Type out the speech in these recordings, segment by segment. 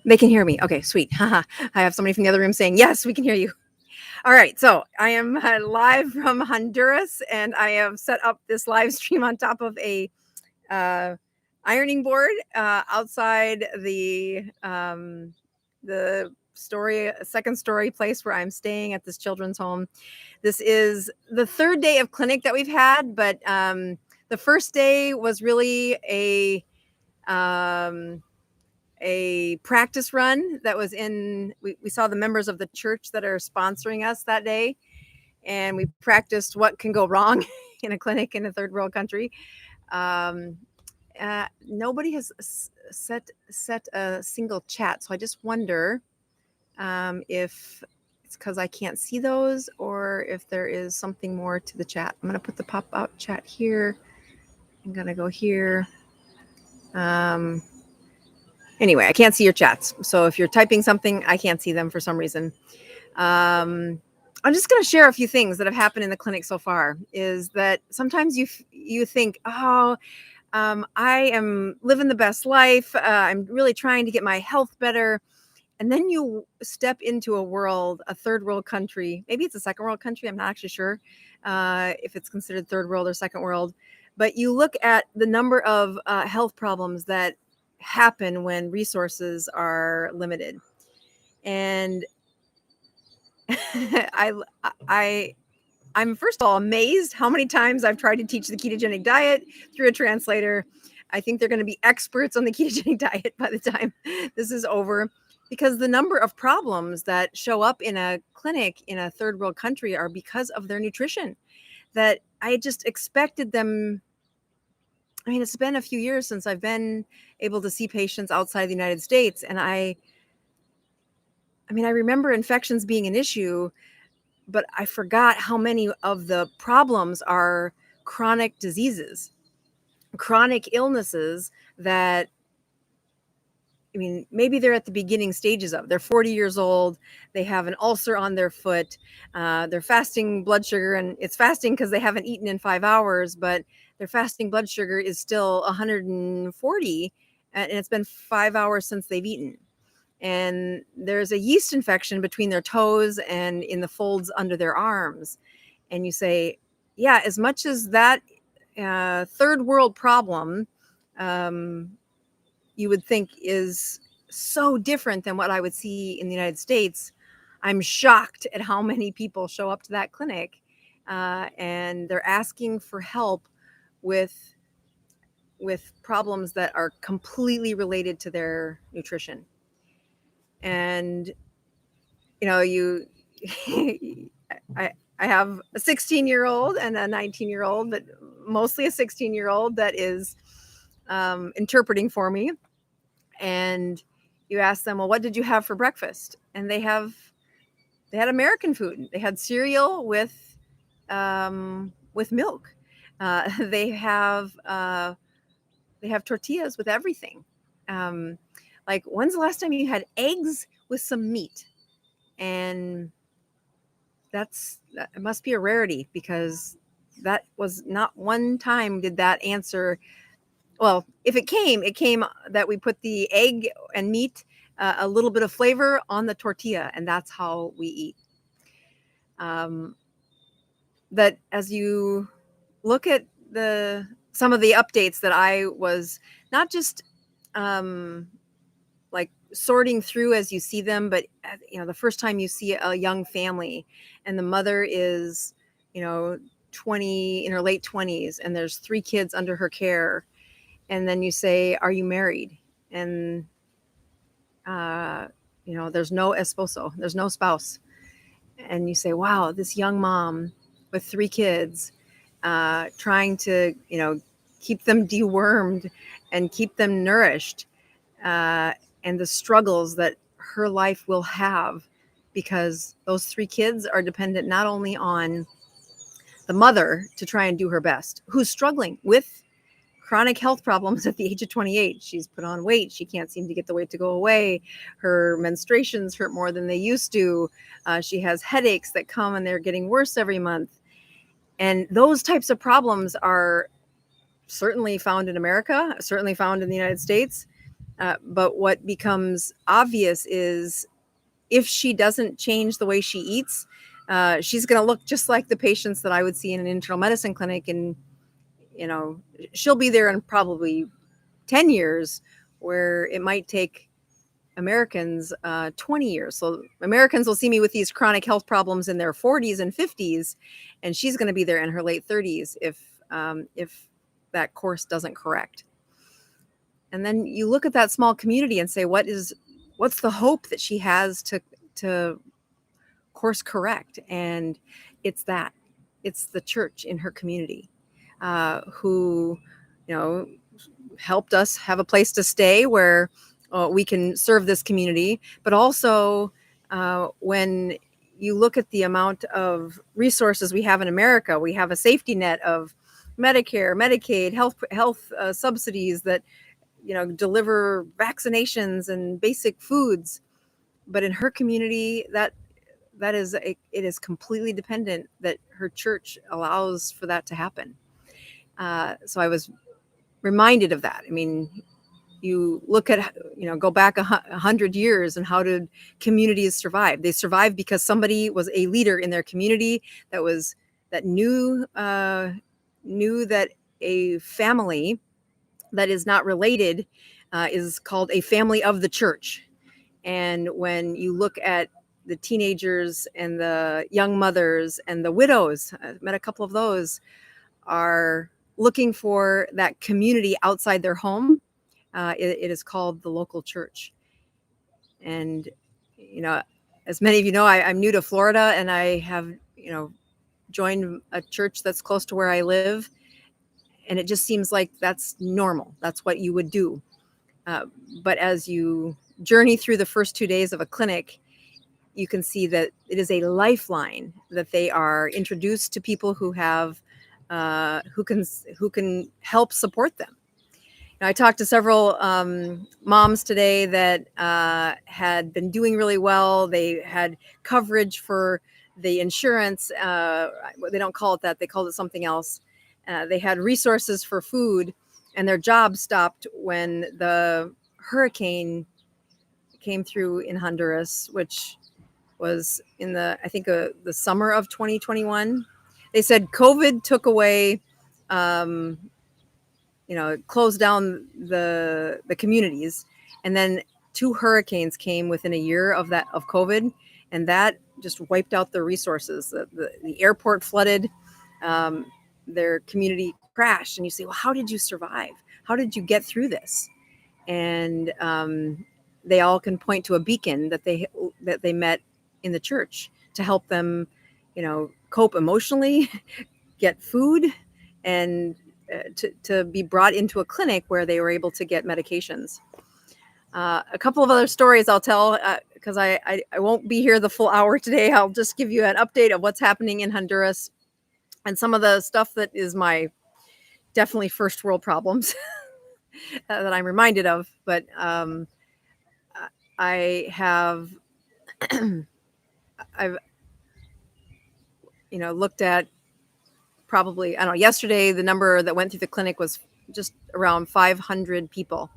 They can hear me. Okay, sweet. Haha. I have somebody from the other room saying, yes, we can hear you. All right. So I am live from Honduras, and I have set up this live stream on top of a ironing board outside the second story place where I'm staying at this children's home. This is the third day of clinic that we've had, but the first day was really a practice run that was we saw the members of the church that are sponsoring us that day, and we practiced what can go wrong in a clinic in a third world country. Nobody has set a single chat, so I just wonder if it's because I can't see those or if there is something more to the chat. I'm going to put the pop-out chat here. I'm going to go here. Anyway, I can't see your chats. So if you're typing something, I can't see them for some reason. I'm just going to share a few things that have happened in the clinic so far. Is that sometimes you think, I am living the best life. I'm really trying to get my health better. And then you step into a third world country. Maybe it's a second world country. I'm not actually sure if it's considered third world or second world. But you look at the number of health problems that happen when resources are limited. And I'm first of all amazed how many times I've tried to teach the ketogenic diet through a translator. I think they're going to be experts on the ketogenic diet by the time this is over, because the number of problems that show up in a clinic in a third world country are because of their nutrition, that I just expected them. I mean, it's been a few years since I've been able to see patients outside the United States. And I remember infections being an issue, but I forgot how many of the problems are chronic diseases, chronic illnesses that, maybe they're at the beginning stages of. They're 40 years old. They have an ulcer on their foot. They're fasting blood sugar, and it's fasting because they haven't eaten in 5 hours, but their fasting blood sugar is still 140, and it's been 5 hours since they've eaten. And there's a yeast infection between their toes and in the folds under their arms. And you say, yeah, as much as that third world problem, you would think is so different than what I would see in the United States, I'm shocked at how many people show up to that clinic and they're asking for help with problems that are completely related to their nutrition. And I have a 16-year-old and a 19-year-old, but mostly a 16-year-old that is interpreting for me. And you ask them, well, what did you have for breakfast? And they had American food. They had cereal with milk. They have tortillas with everything. Like, when's the last time you had eggs with some meat? And it must be a rarity, because that was not one time did that answer. Well, if it came that we put the egg and meat, a little bit of flavor on the tortilla, and that's how we eat. That as you look at some of the updates that I was not just like sorting through as you see them, but the first time you see a young family and the mother is 20, in her late 20s, and there's 3 kids under her care. And then you say, are you married? And, there's no esposo, there's no spouse. And you say, wow, this young mom with 3 kids, trying to, keep them dewormed and keep them nourished, and the struggles that her life will have, because those 3 kids are dependent not only on the mother to try and do her best, who's struggling with chronic health problems at the age of 28. She's put on weight. She can't seem to get the weight to go away. Her menstruations hurt more than they used to. She has headaches that come and they're getting worse every month. And those types of problems are certainly found in America, certainly found in the United States. But what becomes obvious is if she doesn't change the way she eats, she's going to look just like the patients that I would see in an internal medicine clinic. And, you know, she'll be there in probably 10 years, where it might take Americans 20 years. So Americans will see me with these chronic health problems in their 40s and 50s, and she's going to be there in her late 30s if that course doesn't correct. And then you look at that small community and say, what's the hope that she has to course correct? And it's the church in her community, who, you know, helped us have a place to stay where we can serve this community. But also, when you look at the amount of resources we have in America, we have a safety net of Medicare, Medicaid, health subsidies that, you know, deliver vaccinations and basic foods. But in her community, it is completely dependent that her church allows for that to happen. So I was reminded of that. I mean, you look at, you know, go back 100 years, and how did communities survive? They survived because somebody was a leader in their community that knew that a family that is not related is called a family of the church. And when you look at the teenagers and the young mothers and the widows, I met a couple of those, are looking for that community outside their home. It is called the local church. And, you know, as many of you know, I'm new to Florida, and I have, you know, joined a church that's close to where I live. And it just seems like that's normal. That's what you would do. But as you journey through the first 2 days of a clinic, you can see that it is a lifeline, that they are introduced to people who have who can help support them. Now, I talked to several moms today that had been doing really well. They had coverage for the insurance. They don't call it that. They called it something else. They had resources for food, and their job stopped when the hurricane came through in Honduras, which was in I think the summer of 2021. They said COVID took away, closed down the communities, and then 2 hurricanes came within a year of COVID, and that just wiped out their resources. The airport flooded, their community crashed, and you say, well, how did you survive? How did you get through this? And they all can point to a beacon that they met in the church to help them, you know, cope emotionally, get food, and to be brought into a clinic where they were able to get medications. A couple of other stories I'll tell, because I won't be here the full hour today. I'll just give you an update of what's happening in Honduras and some of the stuff that is my definitely first world problems that I'm reminded of. But I have I've looked at, probably, I don't know, yesterday the number that went through the clinic was just around 500 people.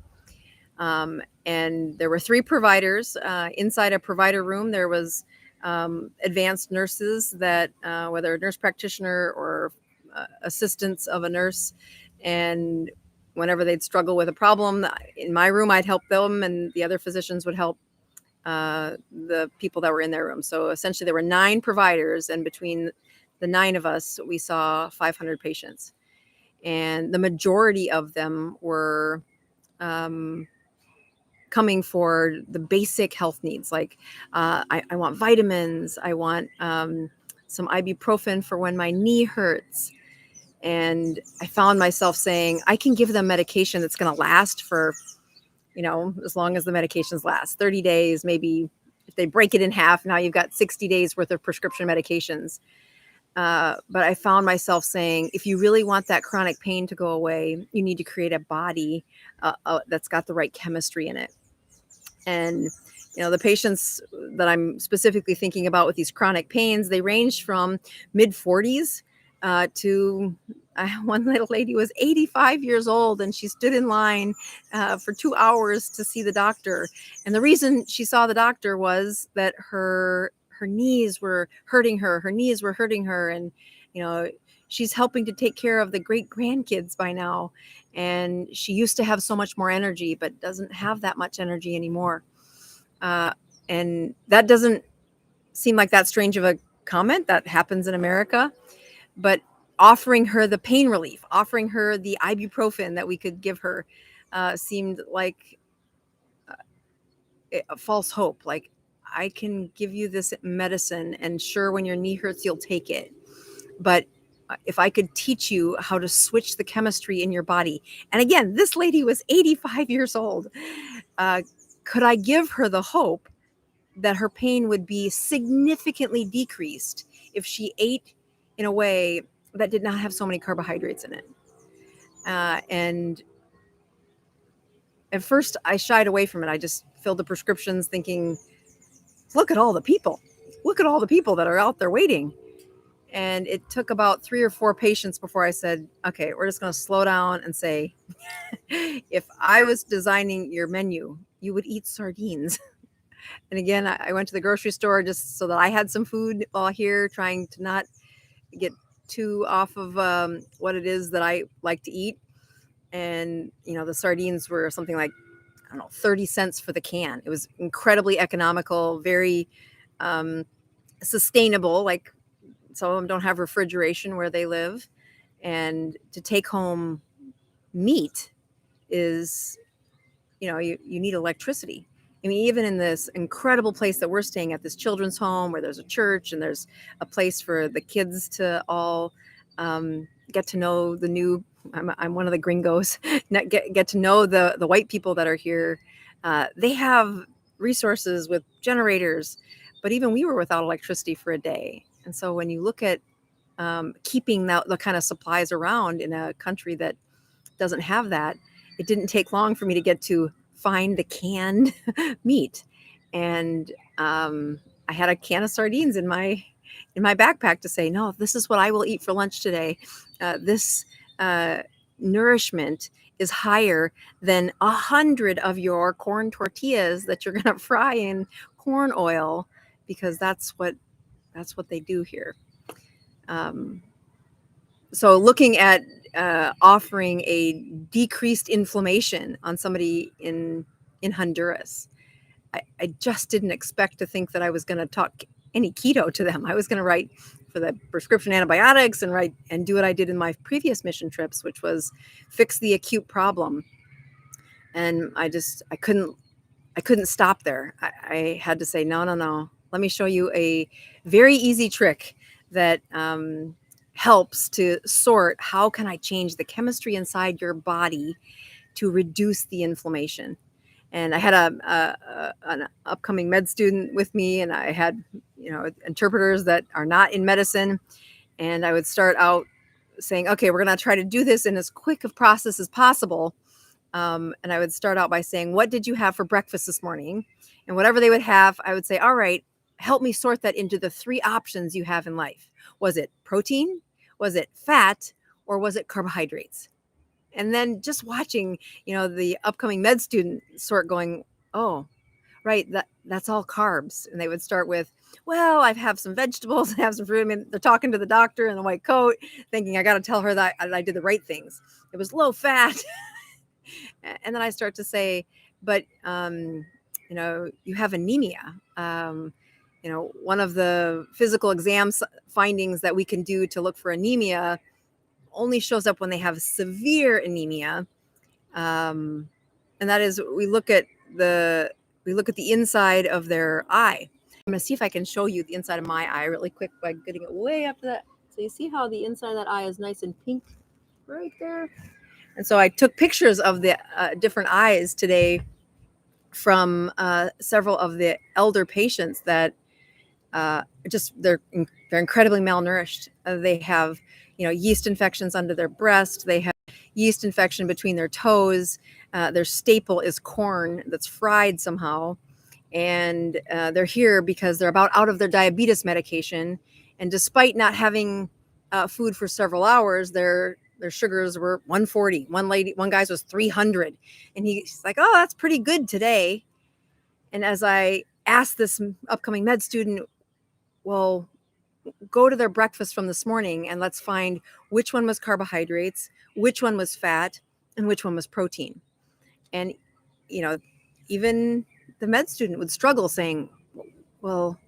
And there were 3 providers. Inside a provider room, there was advanced nurses that, whether a nurse practitioner or assistants of a nurse, and whenever they'd struggle with a problem in my room, I'd help them, and the other physicians would help the people that were in their room. So essentially there were 9 providers, and between the 9 of us, we saw 500 patients, and the majority of them were coming for the basic health needs. Like I want vitamins, I want some ibuprofen for when my knee hurts. And I found myself saying, I can give them medication that's going to last for, as long as the medications last, 30 days, maybe. If they break it in half, now you've got 60 days worth of prescription medications. But I found myself saying, if you really want that chronic pain to go away, you need to create a body that's got the right chemistry in it. And, the patients that I'm specifically thinking about with these chronic pains, they range from mid 40s to, one little lady was 85 years old, and she stood in line for 2 hours to see the doctor. And the reason she saw the doctor was that her knees were hurting her. Her knees were hurting her, and she's helping to take care of the great grandkids by now. And she used to have so much more energy, but doesn't have that much energy anymore. And that doesn't seem like that strange of a comment. That happens in America. But offering her the pain relief, offering her the ibuprofen that we could give her seemed like a false hope. Like, I can give you this medicine, and sure, when your knee hurts, you'll take it. But if I could teach you how to switch the chemistry in your body. And again, this lady was 85 years old. Could I give her the hope that her pain would be significantly decreased if she ate in a way that did not have so many carbohydrates in it? And at first I shied away from it. I just filled the prescriptions thinking, look at all the people. Look at all the people that are out there waiting. And it took about 3 or 4 patients before I said, okay, we're just going to slow down and say, if I was designing your menu, you would eat sardines. And again, I went to the grocery store just so that I had some food while here, trying to not get too off of what it is that I like to eat. And, the sardines were something like, 30 cents for the can. It was incredibly economical, very sustainable. Like, some of them don't have refrigeration where they live. And to take home meat is, you need electricity. I mean, even in this incredible place that we're staying at, this children's home where there's a church and there's a place for the kids to all get to know the new, I'm one of the gringos, get to know the white people that are here. They have resources with generators, but even we were without electricity for a day. And so when you look at keeping the kind of supplies around in a country that doesn't have that, it didn't take long for me to get to find the canned meat. And I had a can of sardines in my backpack to say, no, this is what I will eat for lunch today. This nourishment is higher than 100 of your corn tortillas that you're going to fry in corn oil, because that's what they do here. So looking at offering a decreased inflammation on somebody in Honduras, I just didn't expect to think that I was going to talk any keto to them. I was going to write for the prescription antibiotics and do what I did in my previous mission trips, which was fix the acute problem. And I couldn't stop there. I had to say, no. Let me show you a very easy trick that helps to sort how can I change the chemistry inside your body to reduce the inflammation. And I had an upcoming med student with me, and I had interpreters that are not in medicine. And I would start out saying, okay, we're going to try to do this in as quick a process as possible. And I would start out by saying, what did you have for breakfast this morning? And whatever they would have, I would say, all right, help me sort that into the 3 options you have in life. Was it protein? Was it fat? Or was it carbohydrates? And then just watching, the upcoming med student sort going, oh, right, that's all carbs. And they would start with, well, I have some vegetables, I have some fruit. I mean, they're talking to the doctor in the white coat, thinking I got to tell her that I did the right things. It was low fat. And then I start to say, but, you have anemia. One of the physical exam findings that we can do to look for anemia only shows up when they have severe anemia. And that is, we look at the inside of their eye. I'm going to see if I can show you the inside of my eye really quick by getting it way up to that. So you see how the inside of that eye is nice and pink right there? And so I took pictures of the different eyes today from several of the elder patients that they're incredibly malnourished. They have yeast infections under their breast. They have yeast infection between their toes. Their staple is corn that's fried somehow. And they're here because they're about out of their diabetes medication. And despite not having food for several hours, they're their sugars were 140. One guy's was 300. And he's like, oh, that's pretty good today. And as I asked this upcoming med student, well, go to their breakfast from this morning and let's find which one was carbohydrates, which one was fat, and which one was protein. And, even the med student would struggle saying, well,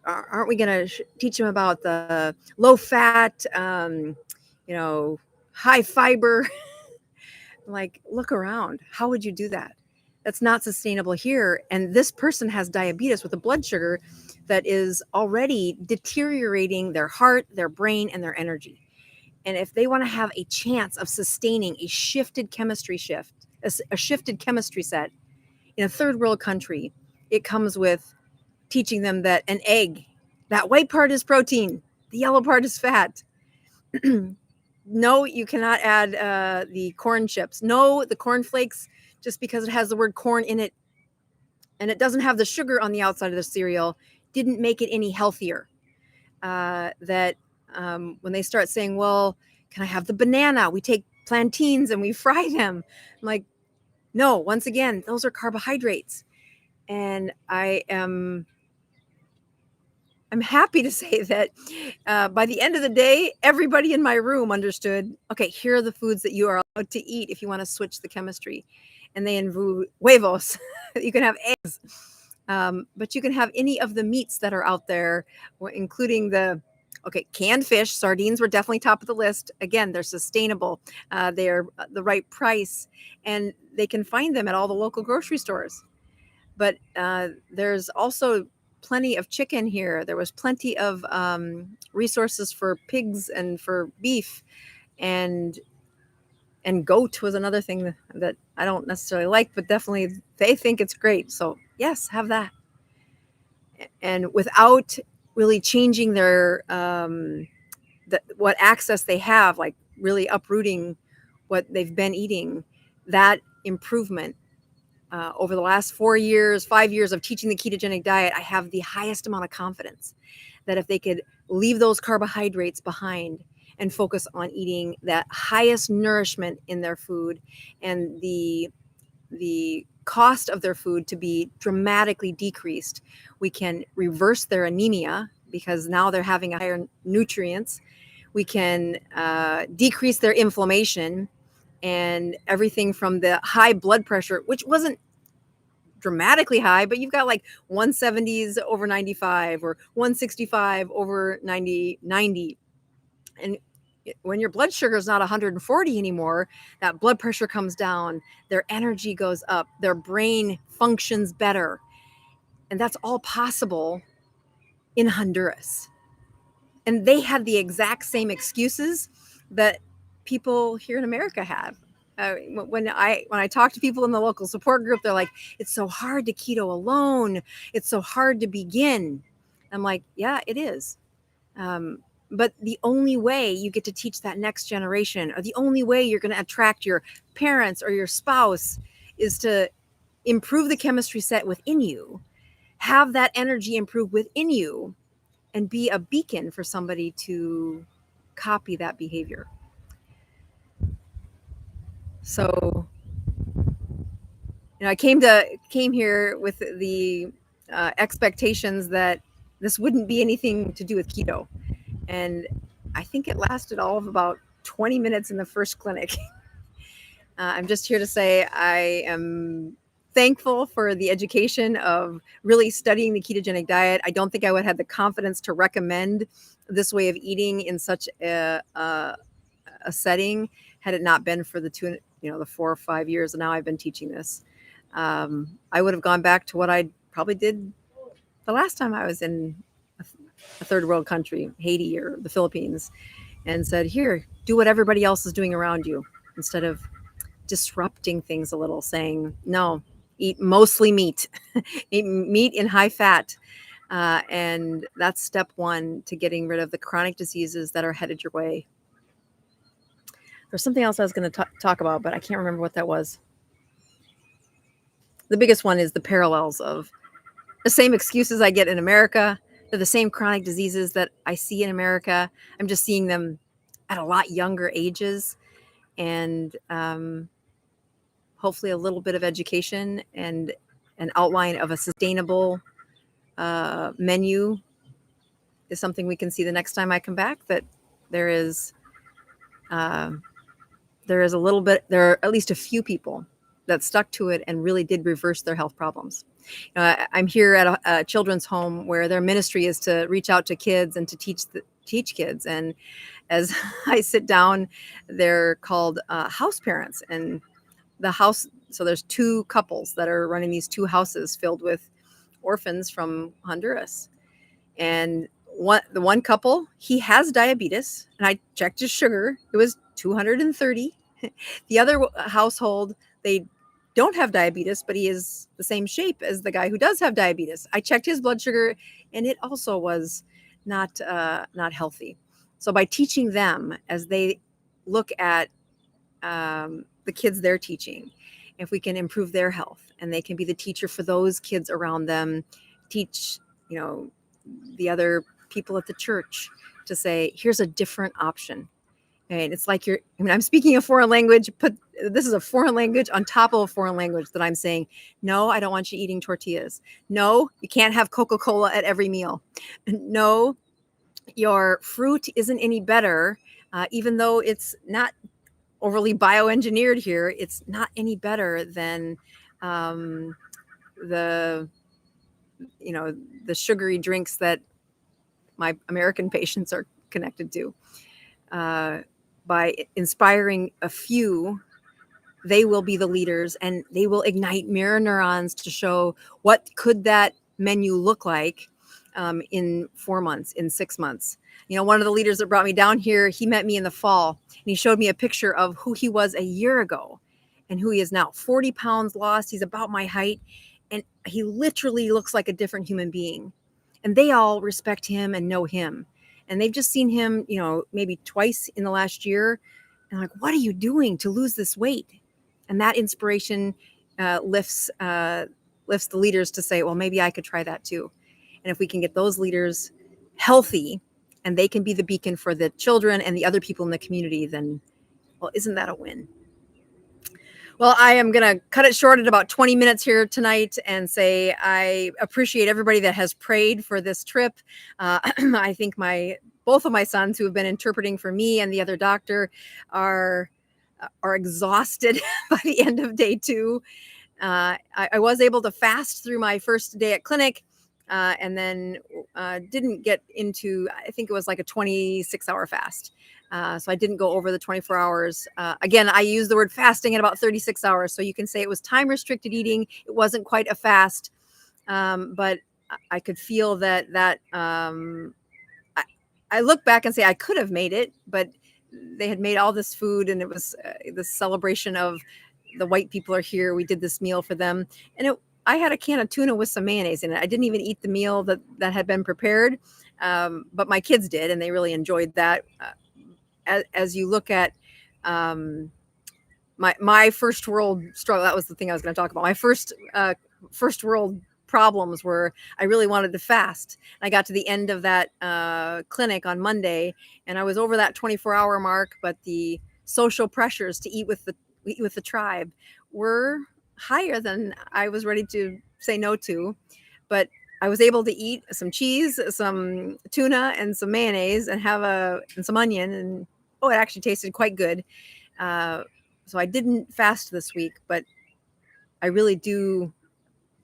aren't we going to teach them about the low fat, high fiber? Like, look around. How would you do that? That's not sustainable here. And this person has diabetes with a blood sugar that is already deteriorating their heart, their brain, and their energy. And if they want to have a chance of sustaining a shifted chemistry set in a third world country, it comes with teaching them that an egg, that white part is protein, the yellow part is fat. No, you cannot add the corn chips. No, the corn flakes, just because it has the word corn in it and it doesn't have the sugar on the outside of the cereal, didn't make it any healthier. When they start saying, well, can I have the banana? We take plantains and we fry them. I'm like, no, once again, those are carbohydrates. And I'm happy to say that by the end of the day, everybody in my room understood, okay, here are the foods that you are allowed to eat if you want to switch the chemistry. And they include huevos. You can have eggs, but you can have any of the meats that are out there, including canned fish. Sardines were definitely top of the list. Again, they're sustainable. They're the right price, and they can find them at all the local grocery stores. But there's also plenty of chicken here. There was plenty of resources for pigs and for beef, and goat was another thing that I don't necessarily like, but definitely they think it's great. So yes, have that. And without really changing their what access they have, like really uprooting what they've been eating, that improvement over the last 5 years of teaching the ketogenic diet, I have the highest amount of confidence that if they could leave those carbohydrates behind and focus on eating that highest nourishment in their food, and the cost of their food to be dramatically decreased, we can reverse their anemia because now they're having a higher nutrients. We can decrease their inflammation and everything from the high blood pressure, which wasn't dramatically high, but you've got like 170s over 95 or 165 over 90. And when your blood sugar is not 140 anymore, that blood pressure comes down, their energy goes up, their brain functions better. And that's all possible in Honduras. And they had the exact same excuses that people here in America have. When I talk to people in the local support group, they're like, it's so hard to keto alone. It's so hard to begin. I'm like, yeah, it is. But the only way you get to teach that next generation, or the only way you're going to attract your parents or your spouse, is to improve the chemistry set within you, have that energy improve within you, and be a beacon for somebody to copy that behavior. So, I came here with the expectations that this wouldn't be anything to do with keto. And I think it lasted all of about 20 minutes in the first clinic. I'm just here to say I am thankful for the education of really studying the ketogenic diet. I don't think I would have the confidence to recommend this way of eating in such a setting had it not been for the 4 or 5 years now I've been teaching this. I would have gone back to what I probably did the last time I was in a third world country, Haiti or the Philippines, and said, here, do what everybody else is doing around you, instead of disrupting things a little, saying, no, eat mostly meat, eat meat in high fat. And that's step one to getting rid of the chronic diseases that are headed your way. There's something else I was going to talk about, but I can't remember what that was. The biggest one is the parallels of the same excuses I get in America. They're the same chronic diseases that I see in America. I'm just seeing them at a lot younger ages. and hopefully a little bit of education and an outline of a sustainable menu is something we can see the next time I come back, that there is a little bit, there are at least a few people that stuck to it and really did reverse their health problems. I'm here at a children's home where their ministry is to reach out to kids and to teach kids. And as I sit down, they're called house parents. And the house, so there's two couples that are running these two houses filled with orphans from Honduras. And the one couple, he has diabetes, and I checked his sugar. It was 230. The other household, they don't have diabetes, but he is the same shape as the guy who does have diabetes. I checked his blood sugar, and it also was not healthy. So by teaching them as they look at the kids they're teaching, if we can improve their health, and they can be the teacher for those kids around them, teach the other people at the church to say, here's a different option. And it's like I'm speaking a foreign language, this is a foreign language on top of a foreign language that I'm saying, no, I don't want you eating tortillas. No, you can't have Coca-Cola at every meal. No, your fruit isn't any better, even though it's not overly bioengineered here. It's not any better than the sugary drinks that my American patients are connected to. By inspiring a few, they will be the leaders, and they will ignite mirror neurons to show what could that menu look like in 4 months, in 6 months. One of the leaders that brought me down here, he met me in the fall, and he showed me a picture of who he was a year ago and who he is now. 40 pounds lost. He's about my height, and he literally looks like a different human being. And they all respect him and know him. And they've just seen him, maybe twice in the last year. And like, what are you doing to lose this weight? And that inspiration lifts the leaders to say, well, maybe I could try that too. And if we can get those leaders healthy, and they can be the beacon for the children and the other people in the community, then, well, isn't that a win? Well, I am going to cut it short at about 20 minutes here tonight and say I appreciate everybody that has prayed for this trip. I think both of my sons, who have been interpreting for me and the other doctor, are exhausted by the end of day 2. I was able to fast through my first day at clinic, and then didn't get into, I think it was like a 26-hour fast. So I didn't go over the 24 hours. Again, I use the word fasting at about 36 hours. So you can say it was time restricted eating. It wasn't quite a fast. But I could feel that I look back and say I could have made it, but they had made all this food, and it was this celebration of the white people are here. We did this meal for them. And I had a can of tuna with some mayonnaise in it. I didn't even eat the meal that had been prepared. But my kids did, and they really enjoyed that. As you look at my first world struggle, that was the thing I was going to talk about. My first world problems were I really wanted to fast. I got to the end of that clinic on Monday, and I was over that 24-hour mark, but the social pressures to eat with the tribe were higher than I was ready to say no to. But I was able to eat some cheese, some tuna, and some mayonnaise, and and some onion, and it actually tasted quite good. So I didn't fast this week, but I really do.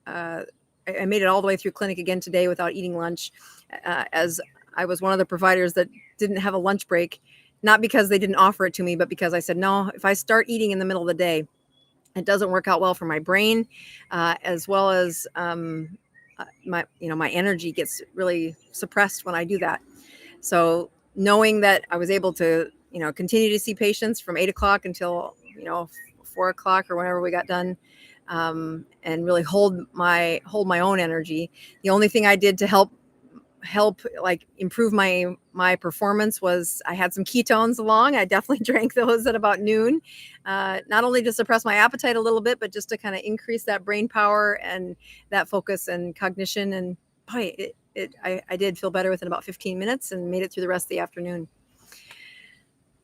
I made it all the way through clinic again today without eating lunch, as I was one of the providers that didn't have a lunch break, not because they didn't offer it to me, but because I said, no, if I start eating in the middle of the day, it doesn't work out well for my brain, as well as my energy gets really suppressed when I do that. So knowing that I was able to, continue to see patients from 8 o'clock until, 4 o'clock or whenever we got done, and really hold my own energy. The only thing I did to help like improve my performance was I had some ketones along. I definitely drank those at about noon, not only to suppress my appetite a little bit, but just to kind of increase that brain power and that focus and cognition. And boy, I did feel better within about 15 minutes and made it through the rest of the afternoon.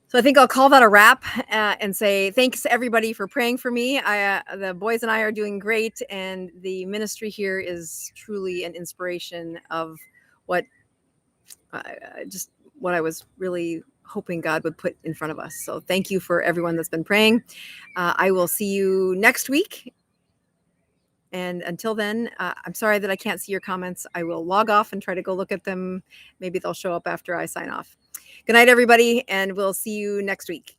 So I think I'll call that a wrap and say thanks everybody for praying for me. The boys and I are doing great, and the ministry here is truly an inspiration of what just what I was really hoping God would put in front of us. So thank you for everyone that's been praying. I will see you next week. And until then, I'm sorry that I can't see your comments. I will log off and try to go look at them. Maybe they'll show up after I sign off. Good night, everybody, and we'll see you next week.